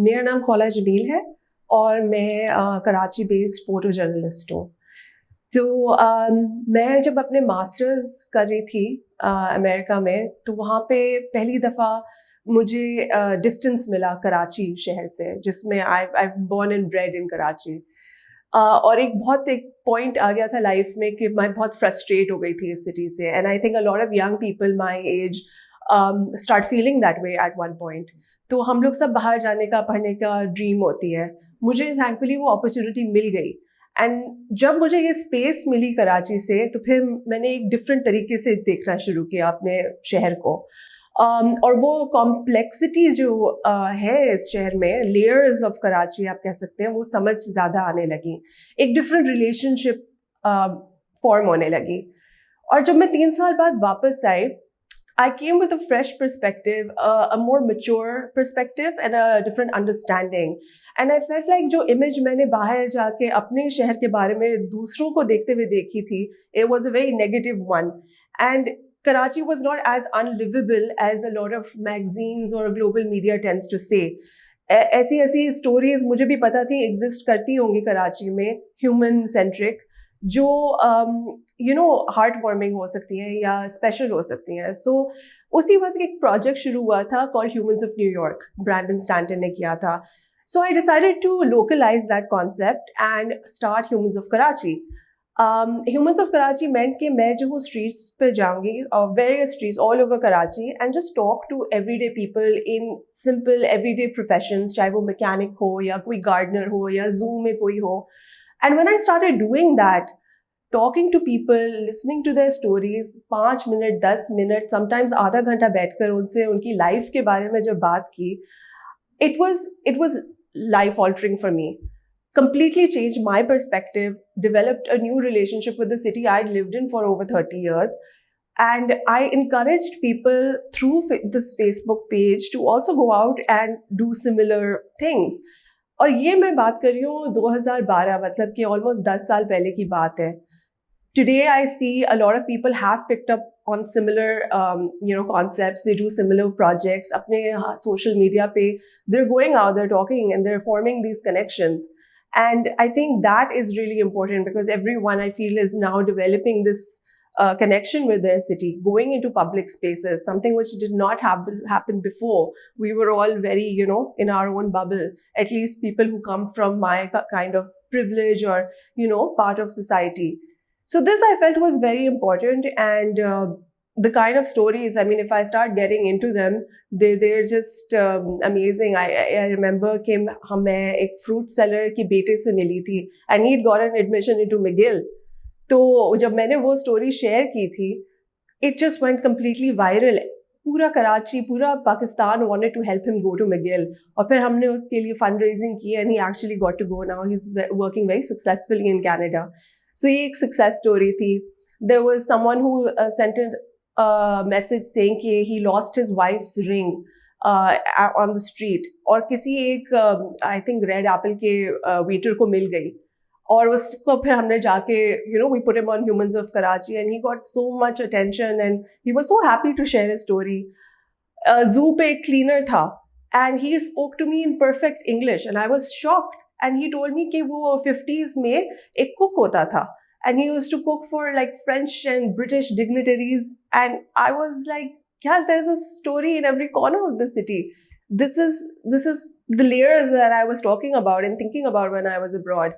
मेरा नाम खौला जमील है और मैं कराची बेस्ड फ़ोटो जर्नलिस्ट हूँ। तो मैं जब अपने मास्टर्स कर रही थी अमेरिका में, तो वहाँ पे पहली दफ़ा मुझे डिस्टेंस मिला कराची शहर से, जिसमें आई बॉर्न एंड ब्रेड इन कराची। और एक पॉइंट आ गया था लाइफ में कि मैं बहुत फ्रस्ट्रेट हो गई थी इस सिटी से, and I think a lot of young people my age start feeling that way at one point. तो हम लोग सब बाहर जाने का, पढ़ने का ड्रीम होती है। मुझे थैंकफुली वो अपॉर्चुनिटी मिल गई, एंड जब मुझे ये स्पेस मिली कराची से, तो फिर मैंने एक डिफरेंट तरीके से देखना शुरू किया अपने शहर को। और वो कॉम्प्लेक्सिटी जो है इस शहर में, लेयर्स ऑफ कराची आप कह सकते हैं, वो समझ ज़्यादा आने लगी। एक डिफरेंट रिलेशनशिप फॉर्म होने लगी। और जब मैं 3 साल बाद वापस आई, I came with a fresh perspective, a more mature perspective and a different understanding. And I felt like जो image मैंने बाहर जाके अपने शहर के बारे में दूसरों को देखते हुए देखी थी, it was a very negative one. And Karachi was not as unlivable as a lot of magazines or global media tends to say. ऐसी stories मुझे भी पता थी exist करती होंगी कराची में, human centric, जो हार्ट वार्मिंग हो सकती हैं या स्पेशल हो सकती हैं। सो उसी वक्त एक प्रोजेक्ट शुरू हुआ था called humans of New York, Brandon Stanton ने किया था। So I decided to localise that concept and start humans of Karachi. Humans of Karachi meant कि मैं जो हूँ स्ट्रीट्स पे जाऊँगी, various streets all over Karachi, and just talk to everyday people in simple everyday professions, चाहे वो मैकेनिक हो या कोई गार्डनर हो या जू में कोई हो। And when I started doing that, talking to people, listening to their stories, 5 minute, 10 minute, sometimes आधा घंटा बैठकर उनसे उनकी लाइफ के बारे में जब बात की, it was life altering for me. Completely changed my perspective, developed a new relationship with the city I'd lived in for over 30 years. And I encouraged people through this Facebook page to also go out and do similar things. और ये मैं बात कर रही हूँ 2012, मतलब कि almost 10 साल पहले की बात है। Today I see a lot of people have picked up on similar concepts. They do similar projects. अपने social media पे they're going out, they're talking and they're forming these connections. And I think that is really important because everyone, I feel, is now developing this connection with their city, going into public spaces, something which did not happen before. We were all very, in our own bubble, at least people who come from my kind of privilege or, part of society. So this I felt was very important, and the kind of stories, I mean, if I start getting into them, they're just amazing. I remember कि मैं एक fruit seller के बेटे से मिली थी, and he'd got an admission into McGill. तो जब मैंने वो स्टोरी शेयर की थी, it just went completely viral. पूरा कराची, पूरा Pakistan wanted to help him go to McGill. और फिर हमने उसके लिए fundraising की, and he actually got to go now. He's working very successfully in Canada. So ये एक success story थी. There was someone who sent a message saying कि he lost his wife's ring on the street. और किसी एक I think Red Apple के waiter को मिल गई. और उसको फिर हमने जाके, we put him on Humans of Karachi, and he got so much attention, and he was so happy to share his story. Zoo पे एक cleaner था, and he spoke to me in perfect English, and I was shocked. And he told me कि वो 50s में एक cook होता था, and he used to cook for like French and British dignitaries, and I was like, yeah, there's a story in every corner of the city. This is the layers that I was talking about and thinking about when I was abroad.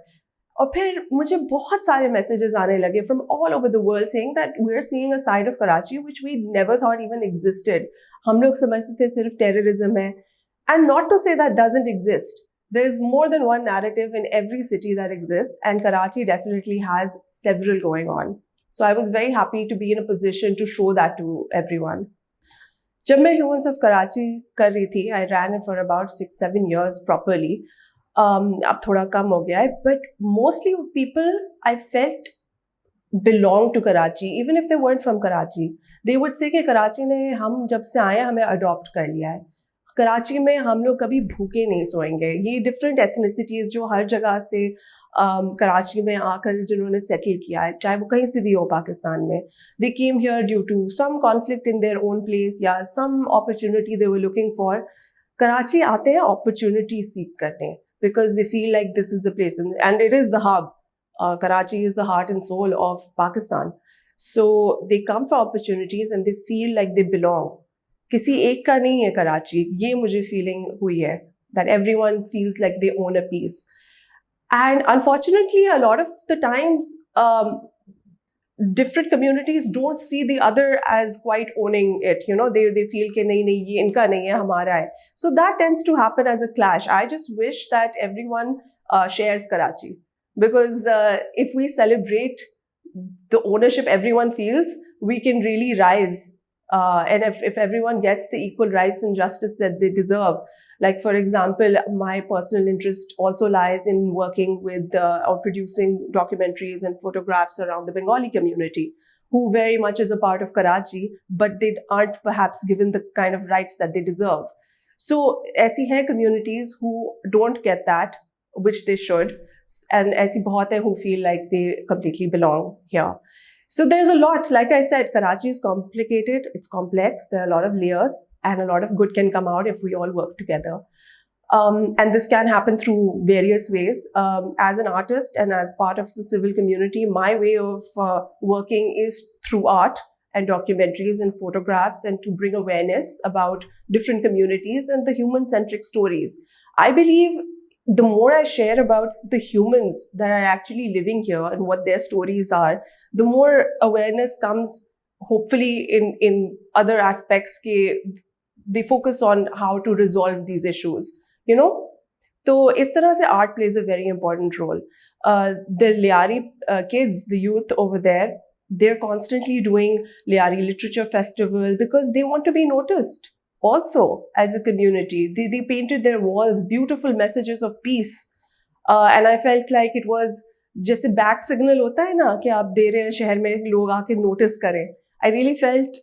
और फिर मुझे बहुत सारे messages आने लगे from all over the world saying that we're seeing a side of Karachi which we never thought even existed. हम लोग समझते थे सिर्फ terrorism है, and not to say that doesn't exist. There's more than one narrative in every city that exists, and Karachi definitely has several going on. So I was very happy to be in a position to show that to everyone. जब मैं Humans of Karachi कर रही थी, I ran it for about 6-7 years properly. अब थोड़ा कम हो गया है, but mostly people I felt belong to Karachi, even if they weren't from Karachi. They would say कि कराची ने हम जब से आए हमें अडॉप्ट कर लिया है, कराची में हम लोग कभी भूखे नहीं सोएंगे। ये डिफरेंट एथनिसिटीज़ जो हर जगह से कराची में आकर जिन्होंने सेटल किया है, चाहे वो कहीं से भी हो पाकिस्तान में, they came here due to some conflict in their own place या some opportunity they were looking for. Karachi आते हैं opportunity seek करने because they feel like this is the place and it is the hub. Karachi is the heart and soul of Pakistan. So they come for opportunities and they feel like they belong. किसी एक का नहीं है कराची, ये मुझे feeling हुई है that everyone feels like they own a piece. And unfortunately, a lot of the times, different communities don't see the other as quite owning it. You know, they feel कि नहीं नहीं ये इनका नहीं है हमारा है. So that tends to happen as a clash. I just wish that everyone shares Karachi, because if we celebrate the ownership everyone feels, we can really rise. And if everyone gets the equal rights and justice that they deserve. Like, for example, my personal interest also lies in working with or producing documentaries and photographs around the Bengali community, who very much is a part of Karachi, but they aren't perhaps given the kind of rights that they deserve. So, ऐसी हैं communities who don't get that, which they should, and ऐसी बहुत हैं who feel like they completely belong here. So there's a lot. Like I said, Karachi is complicated, it's complex, there are a lot of layers, and a lot of good can come out if we all work together. And this can happen through various ways. As an artist and as part of the civil community, my way of working is through art and documentaries and photographs, and to bring awareness about different communities and the human-centric stories. I believe the more I share about the humans that are actually living here and what their stories are, the more awareness comes, hopefully, in other aspects. They focus on how to resolve these issues, you know. So is tarah se art plays a very important role. The Lyari kids, the youth over there, they're constantly doing Lyari Literature Festival because they want to be noticed. Also, as a community, they painted their walls beautiful messages of peace, and I felt like it was जैसे bat signal होता है ना कि आप दे रहे हैं शहर में लोग आके नोटिस करें. I really felt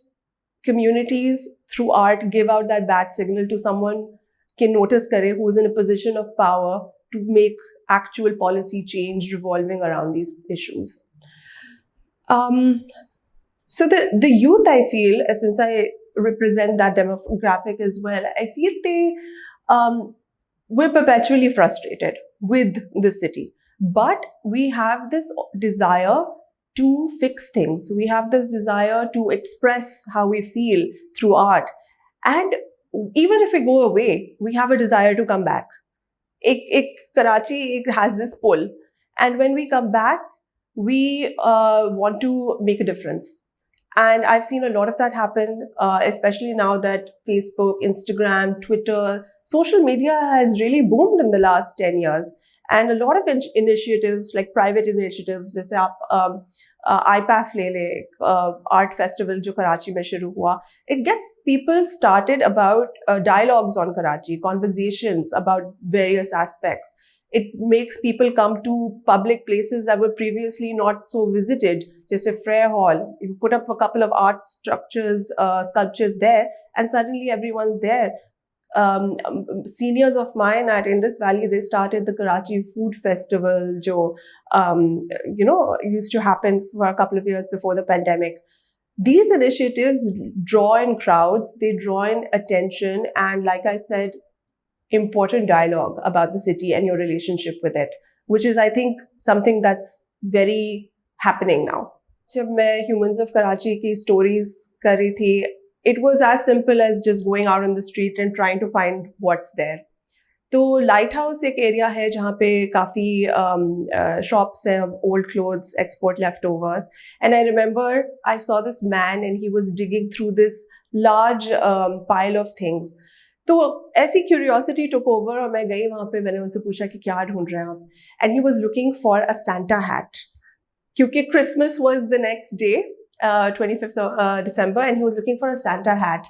communities through art give out that bat signal to someone can notice करे who's in a position of power to make actual policy change revolving around these issues. So the youth, I feel, since I represent that demographic as well, I feel we're perpetually frustrated with the city. But we have this desire to fix things. We have this desire to express how we feel through art. And even if we go away, we have a desire to come back. Karachi has this pull. And when we come back, we want to make a difference. And I've seen a lot of that happen, especially now that Facebook, Instagram, Twitter, social media has really boomed in the last 10 years. And a lot of initiatives, like private initiatives, जैसे आप IPAF ले ले, art festival जो कराची में शुरू हुआ, it gets people started about dialogues on Karachi, conversations about various aspects. It makes people come to public places that were previously not so visited, just a Frere Hall. You put up a couple of art structures, sculptures there, and suddenly everyone's there. Seniors of mine at Indus Valley, they started the Karachi Food Festival, used to happen for a couple of years before the pandemic. These initiatives draw in crowds, they draw in attention, and like I said, important dialogue about the city and your relationship with it, which is, I think, something that's very happening now. जब मैं Humans of Karachi की stories कर रही थी, it was as simple as just going out on the street and trying to find what's there. तो light house एक area है जहाँ पे काफ़ी शॉप्स हैं, old clothes, export left overs. And I remember I saw this man and he was digging through this large pile of things. तो ऐसी curiosity took over और मैं गई वहाँ पे. मैंने उनसे पूछा कि क्या ढूंढ रहे हैं आप. And he was looking for a Santa hat, क्योंकि Christmas was the next day, 25th of December, and he was looking for a Santa hat.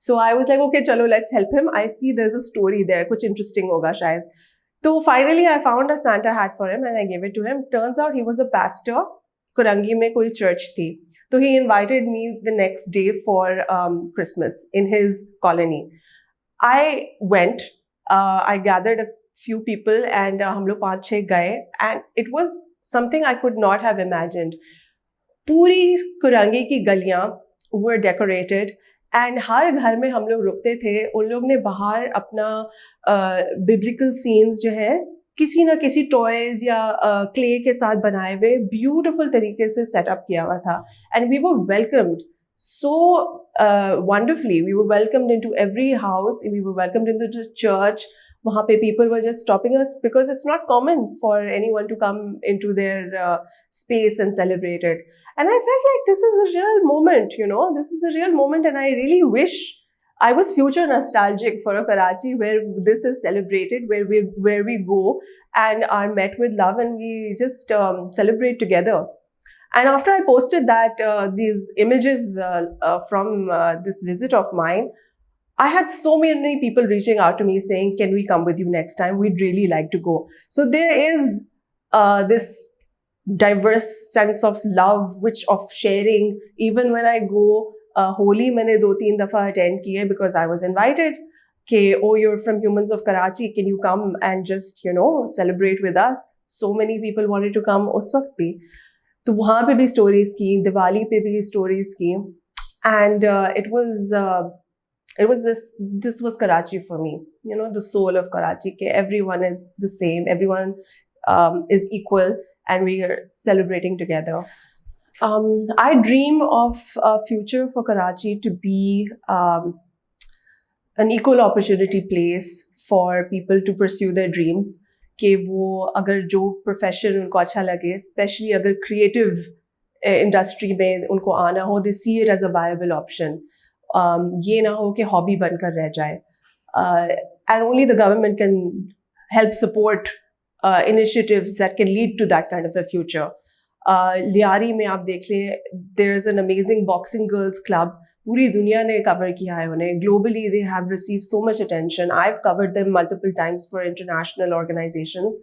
So I was like, okay, chalo, let's help him. I see there's a story there, kuch interesting hoga shayad. So finally I found a Santa hat for him and I gave it to him. Turns out he was a pastor. Kurangi mein koi church thi. So he invited me the next day for Christmas in his colony. I went, I gathered a few people and hum log 5-6 gaye, and it was something I could not have imagined. पूरी कुरांगी की गलियां were decorated and हर घर में हम लोग रुकते थे, उन लोग ने बाहर अपना बिब्लिकल सीन्स जो है किसी ना किसी टॉयज या क्ले के साथ बनाए हुए ब्यूटीफुल तरीके से सेटअप किया हुआ था, and we were welcomed so wonderfully. We were welcomed into every house, we were welcomed into the church. वहाँ पे people were just stopping us because it's not common for anyone to come into their space and celebrate it. And I felt like this is a real moment, you know, this is a real moment, and I really wish I was future nostalgic for a Karachi where this is celebrated, where we go and are met with love and we just celebrate together. And after I posted that these images from this visit of mine, I had so many people reaching out to me saying, can we come with you next time? We'd really like to go. So there is this diverse sense of love, which of sharing. Even when I go, Holi मैंने 2-3 दफ़ा attend की है because I was invited. Okay, oh, you're from Humans of Karachi, can you come and just, you know, celebrate with us? So many people wanted to come उस वक्त भी. तो वहाँ पे भी स्टोरीज की, दिवाली पे भी स्टोरीज की, and it was this was Karachi for me, you know, the soul of Karachi, ke everyone is the same, everyone is equal, and we are celebrating together. I dream of a future for Karachi to be an equal opportunity place for people to pursue their dreams. कि वो अगर जो profession उनको अच्छा लगे, specially अगर creative industry में उनको आना हो, they see it as a viable option. ये ना हो कि हॉबी बनकर रह जाए. And only the government can help support initiatives that can lead to that kind of a future. Lyari में आप देख लें, there is an amazing boxing girls club. पूरी दुनिया ने कवर किया है उन्हें. Globally they have receive so much attention. I have covered them multiple times for international organisations.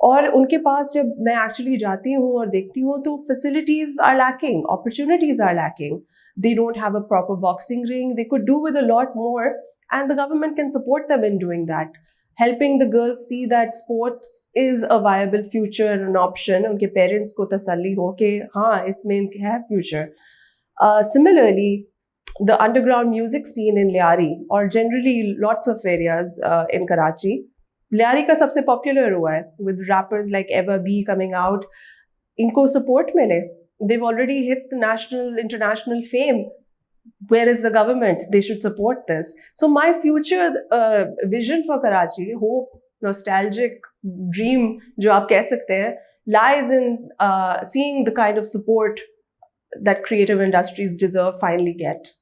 और उनके पास जब मैं एक्चुअली जाती हूँ और देखती हूँ तो facilities are lacking, opportunities are lacking. They don't have a proper boxing ring. They could do with a lot more, and the government can support them in doing that, helping the girls see that sports is a viable future and an option. उनके parents को तसल्ली हो कि हाँ इसमें इनके है future. Similarly, the underground music scene in Liari, or generally lots of areas in Karachi, Liari का सबसे popular हुआ है with rappers like Eva B coming out. इनको support मिले. They've already hit the national, international fame. Where is the government? They should support this. So my future vision for Karachi, hope, nostalgic dream, जो आप कह सकते हैं, lies in seeing the kind of support that creative industries deserve finally get.